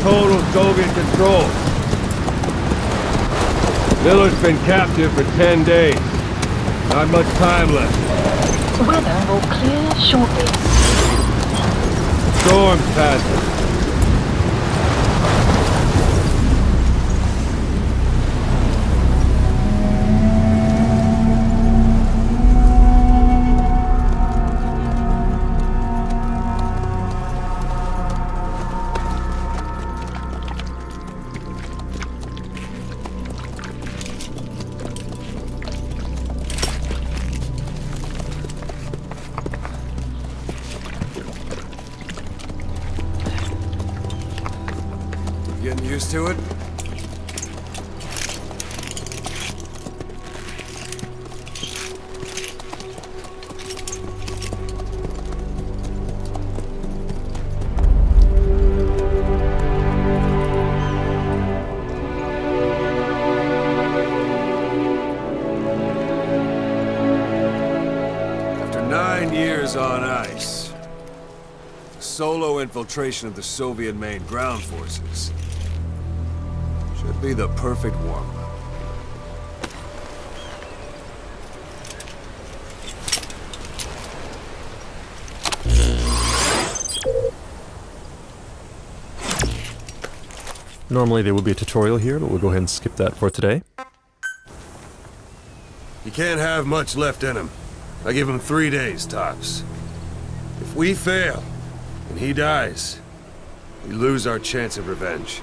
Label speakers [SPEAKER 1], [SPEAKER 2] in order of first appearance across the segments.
[SPEAKER 1] total Soviet control. Miller's been captive for 10 days. Not much time left.
[SPEAKER 2] Weather will clear shortly.
[SPEAKER 1] Storm's passing.
[SPEAKER 3] Getting used to it? After 9 years on ice, solo infiltration of the Soviet main ground forces should be the perfect warm-up.
[SPEAKER 4] Normally there would be a tutorial here, but we'll go ahead and skip that for today.
[SPEAKER 3] He can't have much left in him. I give him 3 days, tops. If we fail, and he dies, we lose our chance of revenge.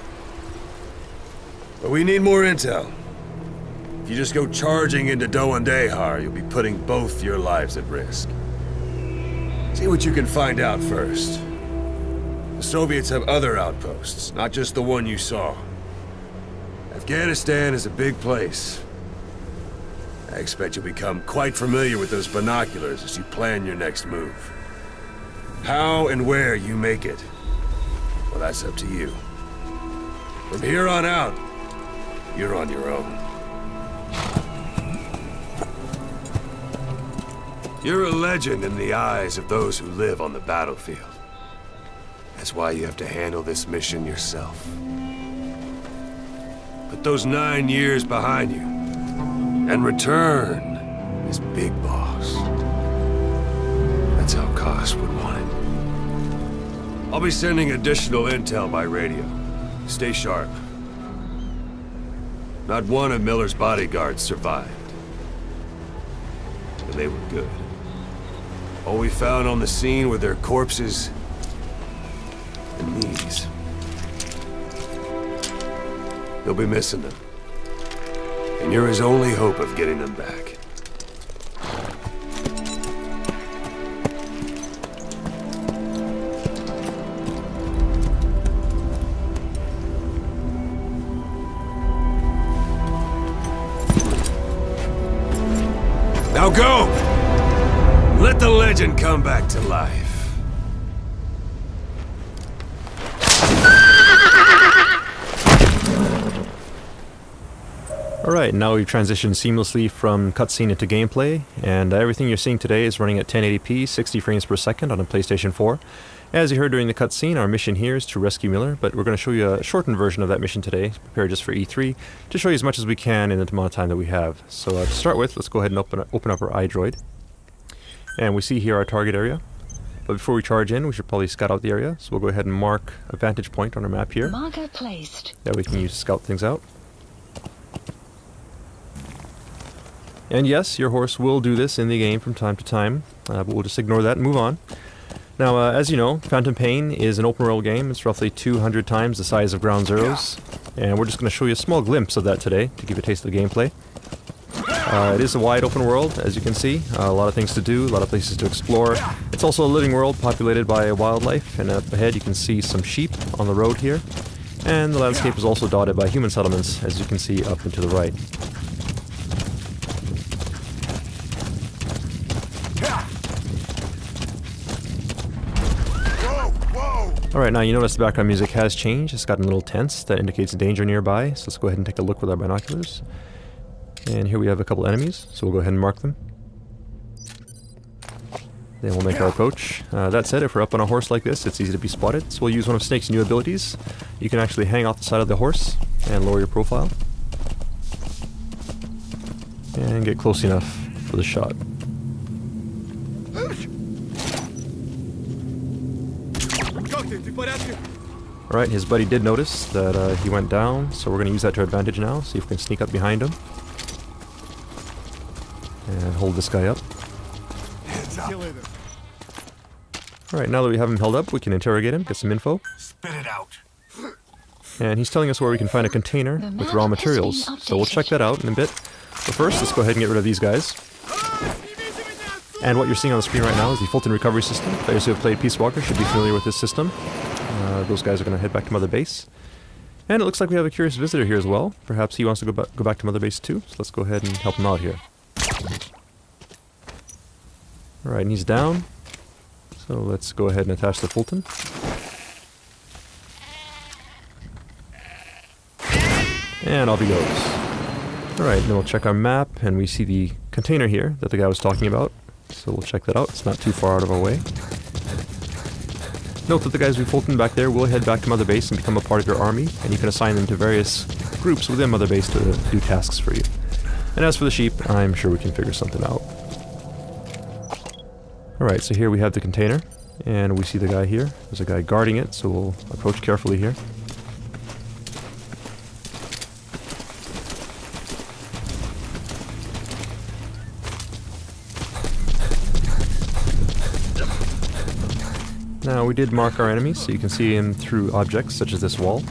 [SPEAKER 3] But we need more intel. If you just go charging into Dehar, you'll be putting both your lives at risk. See what you can find out first. The Soviets have other outposts, not just the one you saw. Afghanistan is a big place. I expect you'll become quite familiar with those binoculars as you plan your next move. How and where you make it, well, that's up to you. From here on out, you're on your own. You're a legend in the eyes of those who live on the battlefield. That's why you have to handle this mission yourself. Put those 9 years behind you, and return as Big Boss. That's how Koss would want it. I'll be sending additional intel by radio. Stay sharp. Not one of Miller's bodyguards survived. And they were good. All we found on the scene were their corpses and knees. You'll be missing them. And you're his only hope of getting them back. Now go! Let the legend come back to life.
[SPEAKER 4] Alright, now we've transitioned seamlessly from cutscene into gameplay, and everything you're seeing today is running at 1080p, 60 frames per second on a PlayStation 4. As you heard during the cutscene, our mission here is to rescue Miller, but we're going to show you a shortened version of that mission today, prepared just for E3, to show you as much as we can in the amount of time that we have. So to start with, let's go ahead and open up our iDroid. And we see here our target area. But before we charge in, we should probably scout out the area, so we'll go ahead and mark a vantage point on our map here.
[SPEAKER 2] Marker placed.
[SPEAKER 4] That we can use to scout things out. And yes, your horse will do this in the game from time to time, but we'll just ignore that and move on. Now, as you know, Phantom Pain is an open world game. It's roughly 200 times the size of Ground Zeroes, and we're just going to show you a small glimpse of that today to give you a taste of the gameplay. It is a wide open world, as you can see. A lot of things to do, a lot of places to explore. It's also a living world populated by wildlife, and up ahead you can see some sheep on the road here. And the landscape is also dotted by human settlements, as you can see up and to the right. Alright, now you notice the background music has changed. It's gotten a little tense. That indicates danger nearby. So let's go ahead and take a look with our binoculars. And here we have a couple enemies, so we'll go ahead and mark them. Then we'll make our approach. That said, if we're up on a horse like this, it's easy to be spotted, so we'll use one of Snake's new abilities. You can actually hang off the side of the horse and lower your profile. And get close enough for the shot. Alright, his buddy did notice that he went down, so we're going to use that to our advantage now. See if we can sneak up behind him. And hold this guy up. Alright, now that we have him held up, we can interrogate him, get some info.
[SPEAKER 5] Spit it out.
[SPEAKER 4] And he's telling us where we can find a container with raw materials. So we'll check that out in a bit. But first, let's go ahead and get rid of these guys. And what you're seeing on the screen right now is the Fulton recovery system. Players who have played Peace Walker should be familiar with this system. Those guys are going to head back to Mother Base. And it looks like we have a curious visitor here as well. Perhaps he wants to go back to Mother Base too. So let's go ahead and help him out here. Alright, and he's down. So let's go ahead and attach the Fulton. And off he goes. Alright, then we'll check our map, and we see the container here that the guy was talking about. So we'll check that out. It's not too far out of our way. Note that the guys we Fulton back there will head back to Mother Base and become a part of your army, and you can assign them to various groups within Mother Base to do tasks for you. And as for the sheep, I'm sure we can figure something out. Alright, so here we have the container, and we see the guy here. There's a guy guarding it, so we'll approach carefully here. Now, we did mark our enemies, so you can see him through objects such as this wall.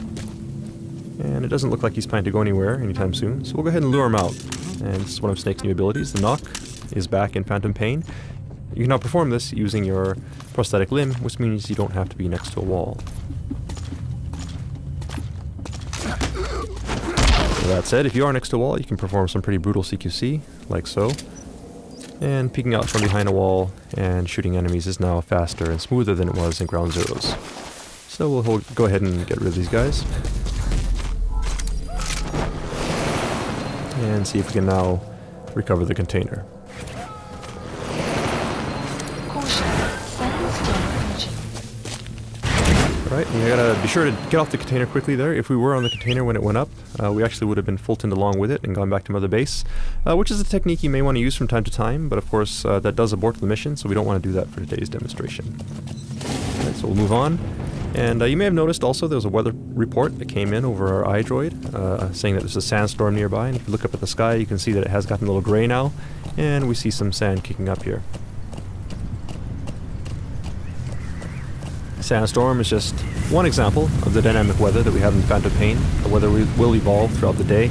[SPEAKER 4] And it doesn't look like he's planning to go anywhere anytime soon, so we'll go ahead and lure him out. And this is one of Snake's new abilities. The knock is back in Phantom Pain. You can now perform this using your prosthetic limb, which means you don't have to be next to a wall. So that said, if you are next to a wall, you can perform some pretty brutal CQC, like so. And peeking out from behind a wall and shooting enemies is now faster and smoother than it was in Ground Zeroes. So we'll go ahead and get rid of these guys. And see if we can now recover the container. Alright, you gotta be sure to get off the container quickly there. If we were on the container when it went up, we actually would have been Fultoned along with it and gone back to Mother Base, which is a technique you may want to use from time to time, but of course that does abort the mission, so we don't want to do that for today's demonstration. Alright, so we'll move on. And you may have noticed also there was a weather report that came in over our iDroid, saying that there's a sandstorm nearby, and if you look up at the sky you can see that it has gotten a little gray now, and we see some sand kicking up here. Sandstorm is just one example of the dynamic weather that we have in Phantom Pain. The weather will evolve throughout the day.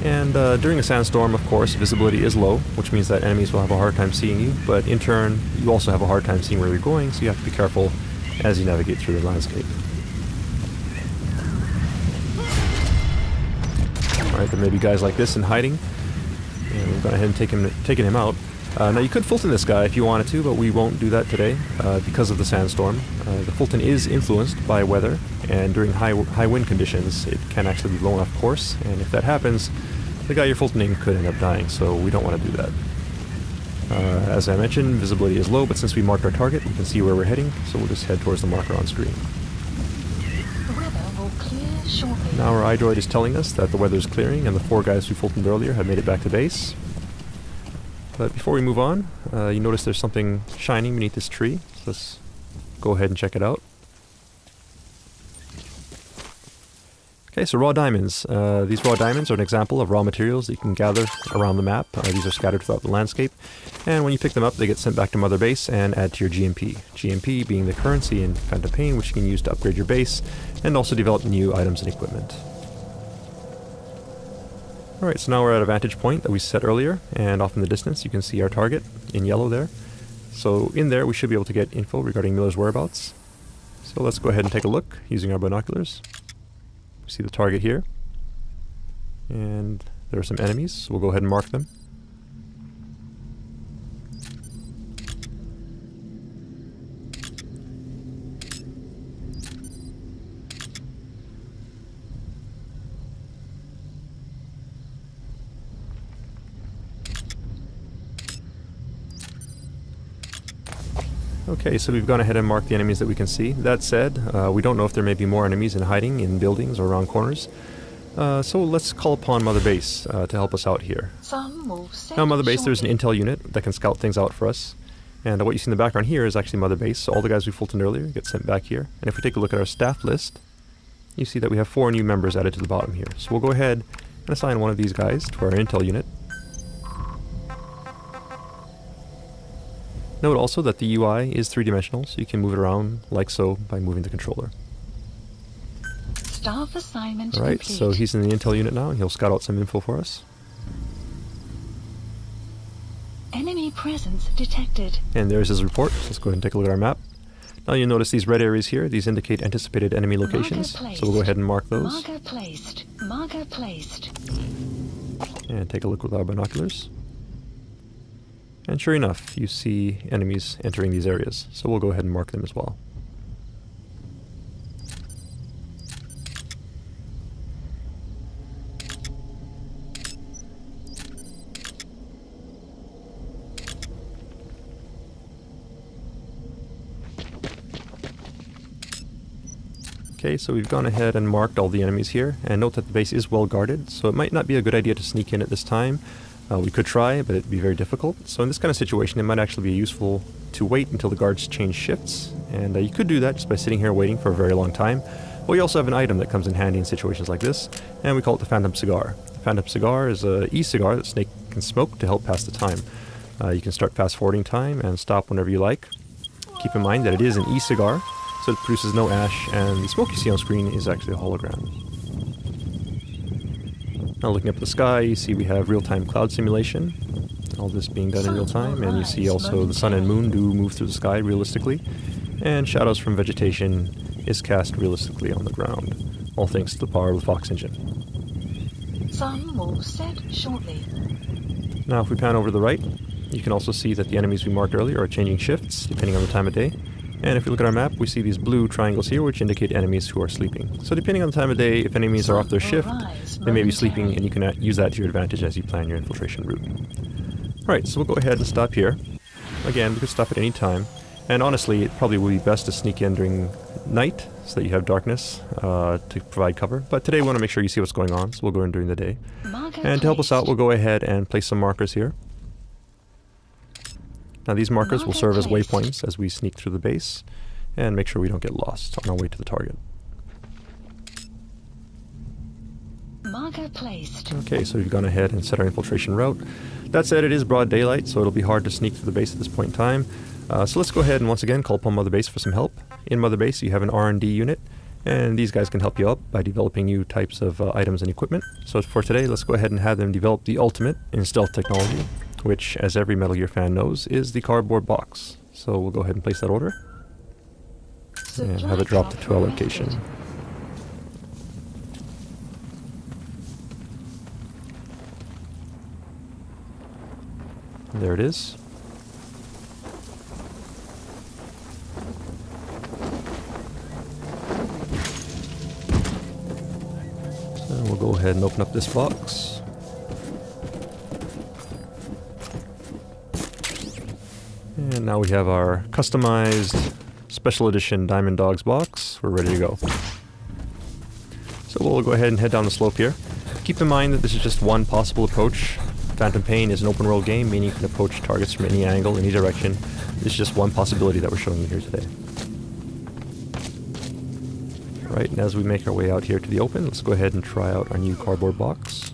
[SPEAKER 4] And during a sandstorm, of course, visibility is low, which means that enemies will have a hard time seeing you, but in turn, you also have a hard time seeing where you're going, so you have to be careful as you navigate through the landscape. Alright, there may be guys like this in hiding, and we've gone ahead and taken him out. Now you could Fulton this guy if you wanted to, but we won't do that today because of the sandstorm. The Fulton is influenced by weather, and during high wind conditions it can actually be blown off course, and if that happens, the guy you're Fultoning could end up dying, so we don't want to do that. As I mentioned, visibility is low, but since we marked our target, we can see where we're heading, so we'll just head towards the marker on screen.
[SPEAKER 2] The weather will clear shortly.
[SPEAKER 4] Now our iDroid is telling us that the weather is clearing, and the 4 guys we Fultoned earlier have made it back to base. But before we move on, you notice there's something shining beneath this tree. So let's go ahead and check it out. Okay, so raw diamonds. These raw diamonds are an example of raw materials that you can gather around the map. These are scattered throughout the landscape. And when you pick them up, they get sent back to Mother Base and add to your GMP. GMP being the currency in Phantom Pain, which you can use to upgrade your base and also develop new items and equipment. Alright, so now we're at a vantage point that we set earlier, and off in the distance you can see our target in yellow there. So in there we should be able to get info regarding Miller's whereabouts. So let's go ahead and take a look using our binoculars. We see the target here, and there are some enemies, so we'll go ahead and mark them. Okay, so we've gone ahead and marked the enemies that we can see. That said, we don't know if there may be more enemies in hiding in buildings or around corners. So let's call upon Mother Base to help us out here.
[SPEAKER 2] Some move set
[SPEAKER 4] Now, Mother Base, there's an
[SPEAKER 2] shortly.
[SPEAKER 4] intel unit that can scout things out for us. And what you see in the background here is actually Mother Base. So all the guys we fultoned earlier get sent back here. And if we take a look at our staff list, you see that we have 4 new members added to the bottom here. So we'll go ahead and assign one of these guys to our intel unit. Note also that the UI is 3-dimensional, so you can move it around like so by moving the controller.
[SPEAKER 2] Staff assignment
[SPEAKER 4] Alright,
[SPEAKER 2] complete.
[SPEAKER 4] so he's in the intel unit now, and he'll scout out some info for us.
[SPEAKER 2] Enemy presence detected.
[SPEAKER 4] And there's his report. So let's go ahead and take a look at our map. Now you'll notice these red areas here. These indicate anticipated enemy locations.
[SPEAKER 2] Marker
[SPEAKER 4] So we'll go ahead and mark those.
[SPEAKER 2] Marker placed. Marker placed.
[SPEAKER 4] And take a look with our binoculars. And sure enough, you see enemies entering these areas. So we'll go ahead and mark them as well. Okay, so we've gone ahead and marked all the enemies here, and note that the base is well guarded, so it might not be a good idea to sneak in at this time. We could try, but it'd be very difficult. So in this kind of situation, it might actually be useful to wait until the guards change shifts, and you could do that just by sitting here waiting for a very long time. But we also have an item that comes in handy in situations like this, and we call it the Phantom Cigar. The Phantom Cigar is an e-cigar that Snake can smoke to help pass the time. You can start fast-forwarding time and stop whenever you like. Keep in mind that it is an e-cigar, so it produces no ash, and the smoke you see on screen is actually a hologram. Now looking up at the sky, you see we have real-time cloud simulation. All this being done in real time, and you see also the sun and moon do move through the sky realistically, and shadows from vegetation is cast realistically on the ground, all thanks to the power of the Fox engine.
[SPEAKER 2] Some move set shortly.
[SPEAKER 4] Now if we pan over to the right, you can also see that the enemies we marked earlier are changing shifts depending on the time of day. And if we look at our map, we see these blue triangles here, which indicate enemies who are sleeping. So depending on the time of day, if enemies are off their shift, they may be sleeping, and you can use that to your advantage as you plan your infiltration route. Alright, so we'll go ahead and stop here. Again, we could stop at any time. And honestly, it probably would be best to sneak in during night, so that you have darkness to provide cover. But today we want to make sure you see what's going on, so we'll go in during the day.
[SPEAKER 2] Marker
[SPEAKER 4] And to help us out,
[SPEAKER 2] placed.
[SPEAKER 4] we'll go ahead and place some markers here. Now these markers will
[SPEAKER 2] Marker
[SPEAKER 4] serve as
[SPEAKER 2] placed.
[SPEAKER 4] waypoints as we sneak through the base and make sure we don't get lost on our way to the target.
[SPEAKER 2] Marker placed.
[SPEAKER 4] Okay, so we've gone ahead and set our infiltration route. That said, it is broad daylight, so it'll be hard to sneak through the base at this point in time. So let's go ahead and once again call upon Mother Base for some help. In Mother Base, you have an R&D unit, and these guys can help you out by developing new types of items and equipment. So for today, let's go ahead and have them develop the ultimate in stealth technology, which, as every Metal Gear fan knows, is the cardboard box. So we'll go ahead and place that order, and have it dropped to our location. There it is. So we'll go ahead and open up this box. And now we have our customized special edition Diamond Dogs box. We're ready to go. So we'll go ahead and head down the slope here. Keep in mind that this is just one possible approach. Phantom Pain is an open world game, meaning you can approach targets from any angle, any direction. This is just one possibility that we're showing you here today. Right, and as we make our way out here to the open, let's go ahead and try out our new cardboard box.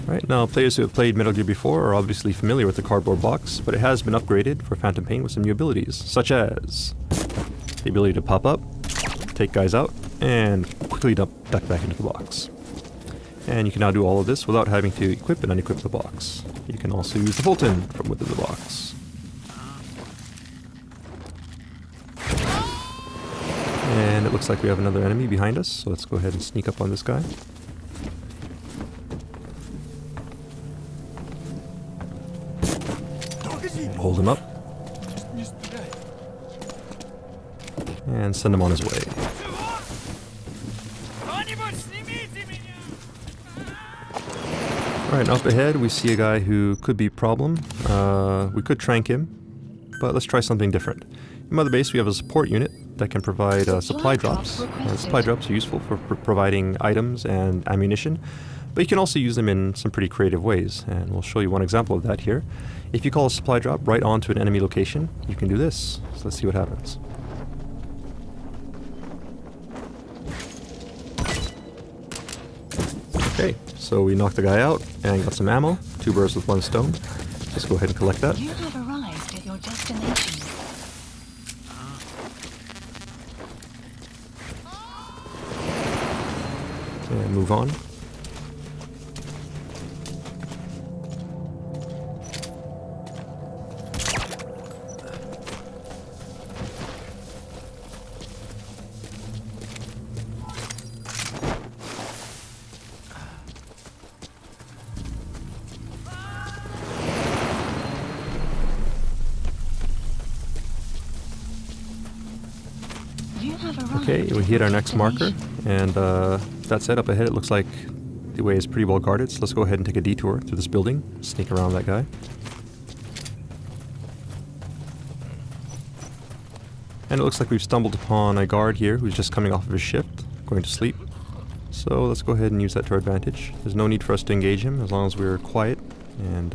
[SPEAKER 4] Right, now players who have played Metal Gear before are obviously familiar with the cardboard box, but it has been upgraded for Phantom Pain with some new abilities, such as the ability to pop up, take guys out, and quickly duck back into the box. And you can now do all of this without having to equip and unequip the box. You can also use the Fulton from within the box. And it looks like we have another enemy behind us, so let's go ahead and sneak up on this guy. Hold him up. And send him on his way. Alright, up ahead we see a guy who could be a problem. We could trank him. but let's try something different. In Mother Base we have a support unit that can provide supply drops. Supply drops are useful for providing items and ammunition, but you can also use them in some pretty creative ways, and we'll show you one example of that here. If you call a supply drop right onto an enemy location, you can do this. So let's see what happens. Okay, so we knocked the guy out and got some ammo. 2 birds with 1 stone. Let's go ahead and collect that.
[SPEAKER 2] You have arrived at your destination.
[SPEAKER 4] And move on.
[SPEAKER 2] You have arrived
[SPEAKER 4] Okay, we
[SPEAKER 2] at
[SPEAKER 4] hit
[SPEAKER 2] your
[SPEAKER 4] our next marker,
[SPEAKER 2] destination.
[SPEAKER 4] and that's it. Up ahead it looks like the way is pretty well guarded, so let's go ahead and take a detour through this building, sneak around that guy. And it looks like we've stumbled upon a guard here who's just coming off of his shift, going to sleep. So let's go ahead and use that to our advantage. There's no need for us to engage him as long as we're quiet and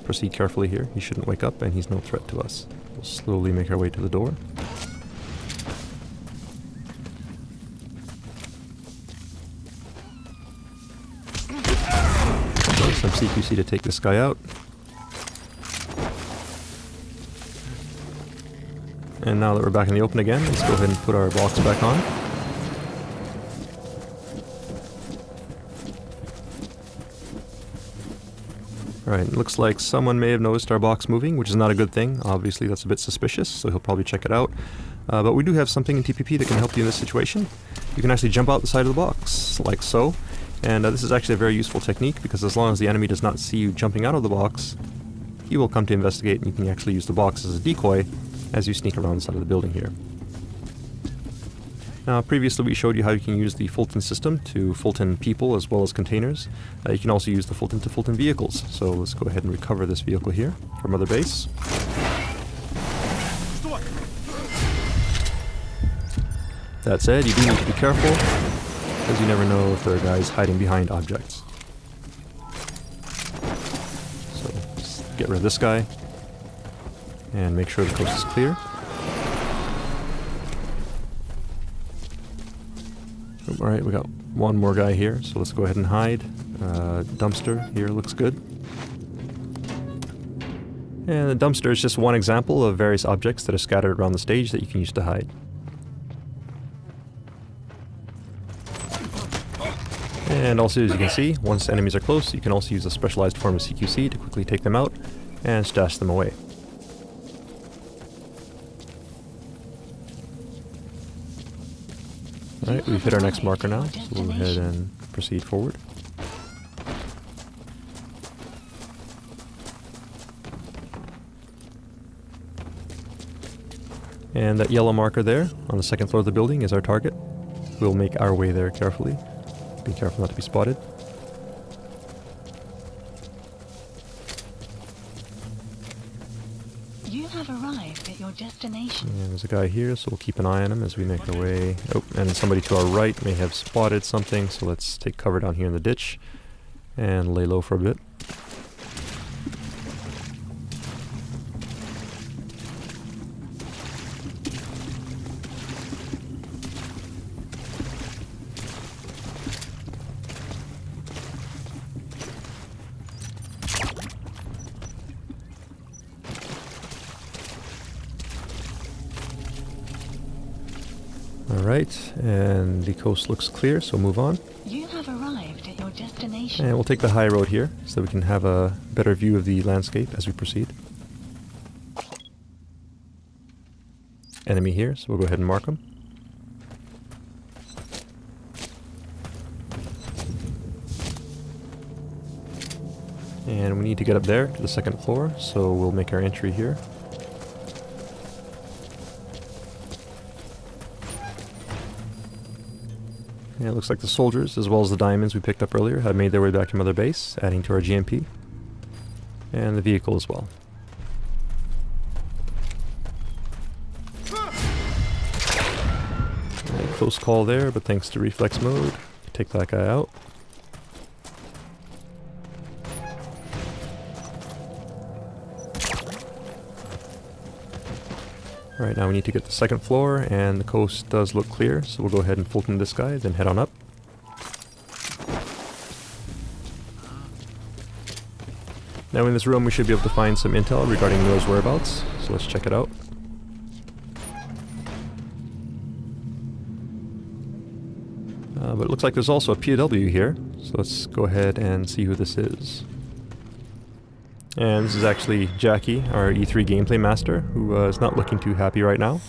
[SPEAKER 4] proceed carefully here. He shouldn't wake up and he's no threat to us. We'll slowly make our way to the door. Some CQC to take this guy out. And now that we're back in the open again, let's go ahead and put our box back on. Alright, it looks like someone may have noticed our box moving, which is not a good thing. Obviously that's a bit suspicious, so he'll probably check it out. But we do have something in TPP that can help you in this situation. You can actually jump out the side of the box, like so. And this is actually a very useful technique, because as long as the enemy does not see you jumping out of the box, he will come to investigate, and you can actually use the box as a decoy as you sneak around the side of the building here. Now, previously we showed you how you can use the Fulton system to Fulton people as well as containers. You can also use the Fulton to Fulton vehicles. So let's go ahead and recover this vehicle here from Mother Base. That said, you do need to be careful, because you never know if there are guys hiding behind objects. So, let's get rid of this guy, and make sure the coast is clear. Alright, we got one more guy here, so let's go ahead and hide. Dumpster here looks good. And the dumpster is just one example of various objects that are scattered around the stage that you can use to hide. And also, as you can see, once enemies are close, you can also use a specialized form of CQC to quickly take them out and stash them away. Alright, we've hit our next marker now, so we'll go ahead and proceed forward. And that yellow marker there, on the second floor of the building, is our target. We'll make our way there carefully. Be careful not to be spotted.
[SPEAKER 2] You have arrived at your destination.
[SPEAKER 4] And there's a guy here, so we'll keep an eye on him as we make our way. Oh, and somebody to our right may have spotted something, so let's take cover down here in the ditch and lay low for a bit. Alright, and the coast looks clear, so move on.
[SPEAKER 2] You have arrived at your destination.
[SPEAKER 4] And we'll take the high road here, so that we can have a better view of the landscape as we proceed. Enemy here, so we'll go ahead and mark them. And we need to get up there to the second floor, so we'll make our entry here. Yeah, it looks like the soldiers, as well as the diamonds we picked up earlier, have made their way back to Mother Base, adding to our GMP. And the vehicle as well. close call there, but thanks to reflex mode, take that guy out. Alright, now we need to get the second floor, and the coast does look clear, so we'll go ahead and Fulton this guy, then head on up. Now in this room we should be able to find some intel regarding Miller's whereabouts, so let's check it out. But it looks like there's also a POW here, so let's go ahead and see who this is. And this is actually Jackie, our E3 gameplay master, who is not looking too happy right now.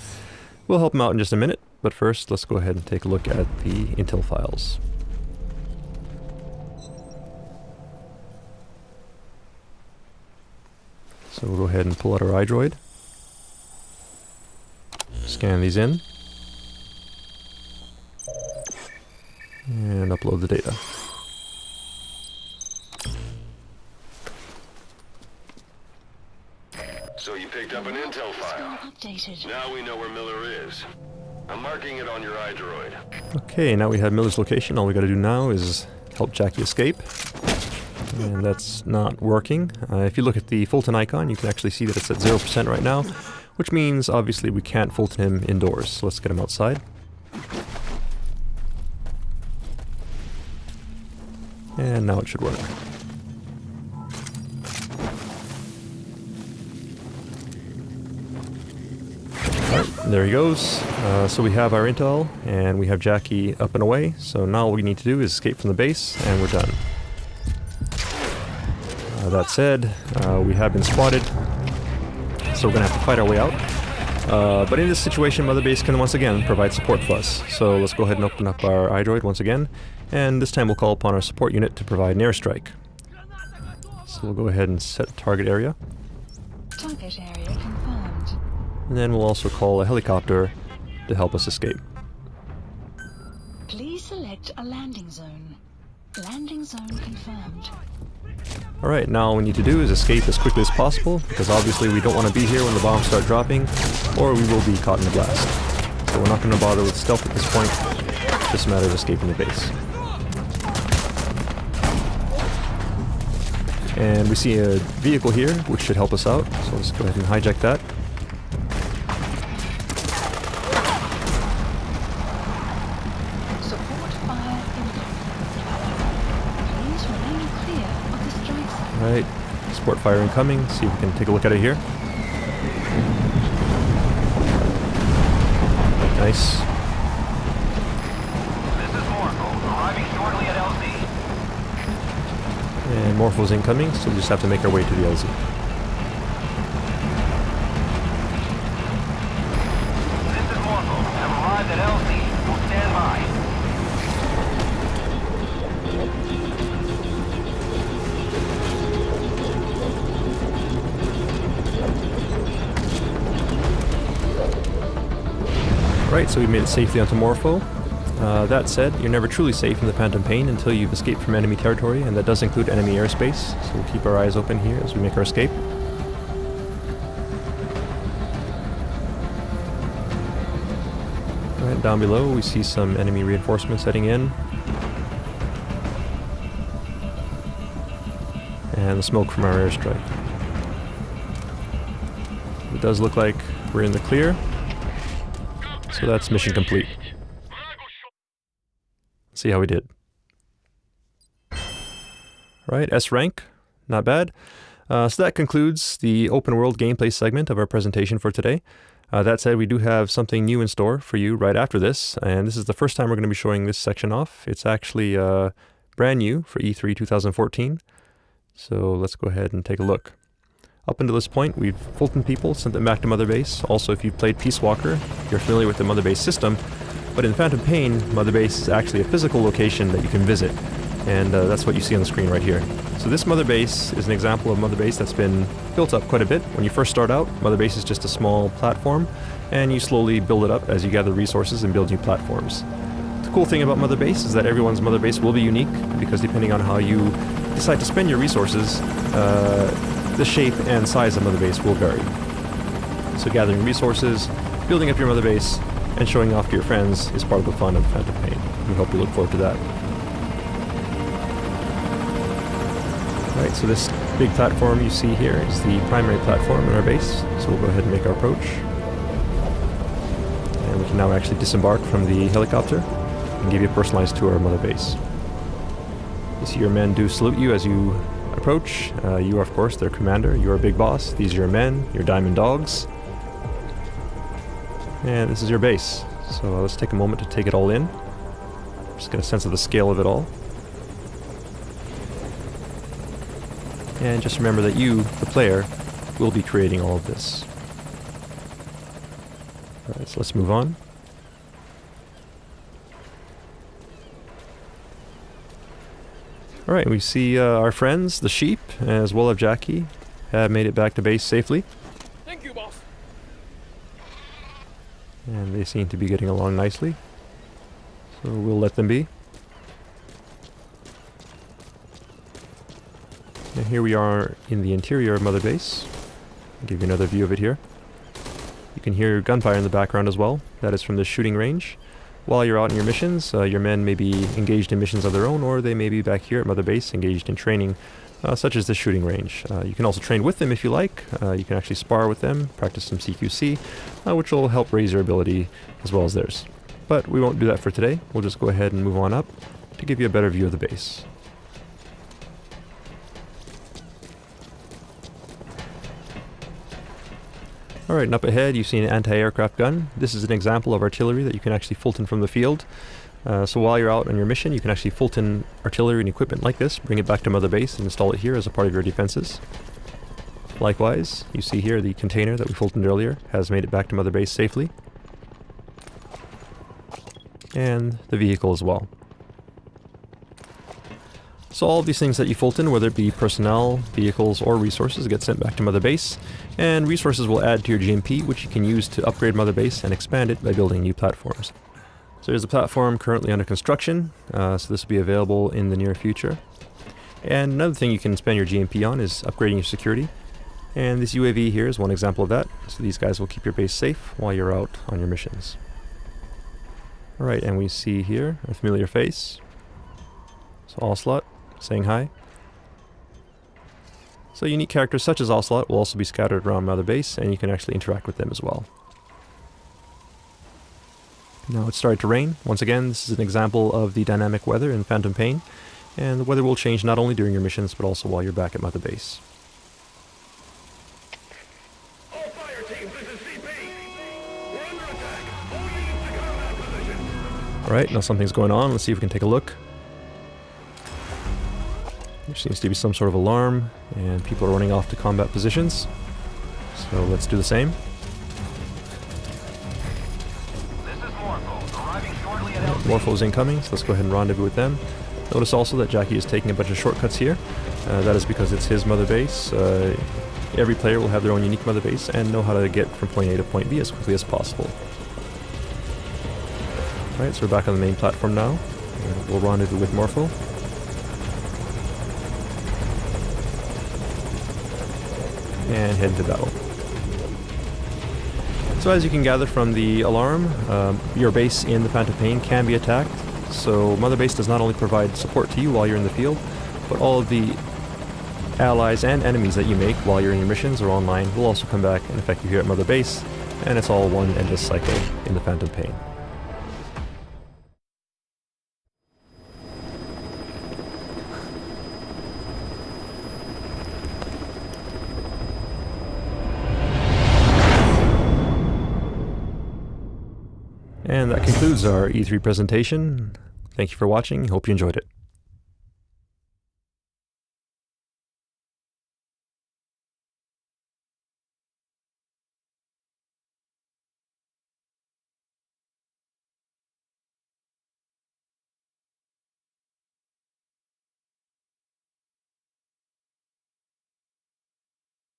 [SPEAKER 4] We'll help him out in just a minute, but first let's go ahead and take a look at the intel files. So we'll go ahead and pull out our iDroid, scan these in, and upload the data.
[SPEAKER 3] So you picked up an intel file.
[SPEAKER 2] Updated.
[SPEAKER 3] Now we know where Miller is. I'm marking it on your iDroid.
[SPEAKER 4] Okay, now we have Miller's location. All we gotta do now is help Jackie escape. And that's not working. If you look at the Fulton icon, you can actually see that it's at 0% right now, which means obviously we can't Fulton him indoors. So let's get him outside. And now it should work. There he goes. So we have our intel, and we have Jackie up and away. So now all we need to do is escape from the base, and we're done. That said, we have been spotted, so we're going to have to fight our way out. But in this situation, Mother Base can once again provide support for us. So let's go ahead and open up our iDroid once again, and this time we'll call upon our support unit to provide an airstrike. So we'll go ahead and set target area.
[SPEAKER 2] Target area confirmed.
[SPEAKER 4] And then we'll also call a helicopter to help us escape.
[SPEAKER 2] Please select a landing zone. Landing zone confirmed.
[SPEAKER 4] Alright, now all we need to do is escape as quickly as possible, because obviously we don't want to be here when the bombs start dropping, or we will be caught in a blast. So we're not going to bother with stealth at this point, it's just a matter of escaping the base. And we see a vehicle here, which should help us out, so let's go ahead and hijack that.
[SPEAKER 2] Support fire incoming. Please remain clear of the strike zone.
[SPEAKER 4] Alright, support fire incoming, see if we can take a look at it here. Nice.
[SPEAKER 5] This is Morpho, arriving shortly at LZ.
[SPEAKER 4] And Morpho's incoming, so we just have to make our way to the LZ.
[SPEAKER 5] This is Morpho, have arrived at LZ. Will stand by.
[SPEAKER 4] Right, so we made it safely onto Morpho. That said, you're never truly safe in the Phantom Pain until you've escaped from enemy territory, and that does include enemy airspace, so we'll keep our eyes open here as we make our escape. Right, down below we see some enemy reinforcements heading in. And the smoke from our airstrike. It does look like we're in the clear, so that's mission complete. See how we did. Right, S rank, not bad. So that concludes the open world gameplay segment of our presentation for today. That said, we do have something new in store for you right after this, and this is the first time we're going to be showing this section off. It's actually brand new for E3 2014. So let's go ahead and take a look. Up until this point, we've Fulton people, sent them back to Mother Base. Also, if you've played Peace Walker, you're familiar with the Mother Base system. But in Phantom Pain, Mother Base is actually a physical location that you can visit. And that's what you see on the screen right here. So this Mother Base is an example of Mother Base that's been built up quite a bit. When you first start out, Mother Base is just a small platform, and you slowly build it up as you gather resources and build new platforms. The cool thing about Mother Base is that everyone's Mother Base will be unique, because depending on how you decide to spend your resources, the shape and size of Mother Base will vary. So gathering resources, building up your Mother Base, and showing off to your friends is part of the fun of Phantom Pain. We hope you look forward to that. Alright, so this big platform you see here is the primary platform in our base, so we'll go ahead and make our approach. And we can now actually disembark from the helicopter and give you a personalized tour of Mother Base. You see your men do salute you as you approach. You are, of course, their commander. You are Big Boss. These are your men, your diamond dogs. And this is your base. So let's take a moment to take it all in. Just get a sense of the scale of it all. And just remember that you, the player, will be creating all of this. Alright, so let's move on. Alright, we see our friends, the sheep, as well as Jackie, have made it back to base safely.
[SPEAKER 1] Thank you, boss.
[SPEAKER 4] And they seem to be getting along nicely. So we'll let them be. And here we are in the interior of Mother Base. I'll give you another view of it here. You can hear gunfire in the background as well. That is from the shooting range. While you're out on your missions, your men may be engaged in missions of their own, or they may be back here at Mother Base engaged in training, such as the shooting range. You can also train with them if you like. You can actually spar with them, practice some CQC, which will help raise your ability as well as theirs. But we won't do that for today. We'll just go ahead and move on up to give you a better view of the base. Alright, and up ahead you see an anti-aircraft gun. This is an example of artillery that you can actually Fulton from the field. So while you're out on your mission, you can actually Fulton artillery and equipment like this, bring it back to Mother Base and install it here as a part of your defenses. Likewise, you see here the container that we Fultoned earlier has made it back to Mother Base safely. And the vehicle as well. So all of these things that you Fulton, whether it be personnel, vehicles, or resources, get sent back to Mother Base, and resources will add to your GMP, which you can use to upgrade Mother Base and expand it by building new platforms. So there's a platform currently under construction, so this will be available in the near future. And another thing you can spend your GMP on is upgrading your security. And this UAV here is one example of that, so these guys will keep your base safe while you're out on your missions. Alright, and we see here a familiar face. So Ocelot, saying hi. So unique characters such as Ocelot will also be scattered around Mother Base, and you can actually interact with them as well. Now it's started to rain. Once again, this is an example of the dynamic weather in Phantom Pain, and the weather will change not only during your missions, but also while you're back at Mother Base.
[SPEAKER 3] All fire teams, this is CP. We're under attack. All units to combat position.
[SPEAKER 4] Alright, now something's going on. Let's see if we can take a look. There seems to be some sort of alarm, and people are running off to combat positions. So let's do the same.
[SPEAKER 5] This is Morpho, arriving shortly at LZ.
[SPEAKER 4] Morpho's incoming, so let's go ahead and rendezvous with them. Notice also that Jackie is taking a bunch of shortcuts here. That is because it's his Mother Base. Every player will have their own unique Mother Base and know how to get from point A to point B as quickly as possible. Alright, so we're back on the main platform now. We'll rendezvous with Morpho. And head into battle. So as you can gather from the alarm, your base in the Phantom Pain can be attacked. So Mother Base does not only provide support to you while you're in the field, but all of the allies and enemies that you make while you're in your missions or online will also come back and affect you here at Mother Base, and it's all one endless cycle in the Phantom Pain. And that concludes our E3 presentation. Thank you for watching. Hope you enjoyed it.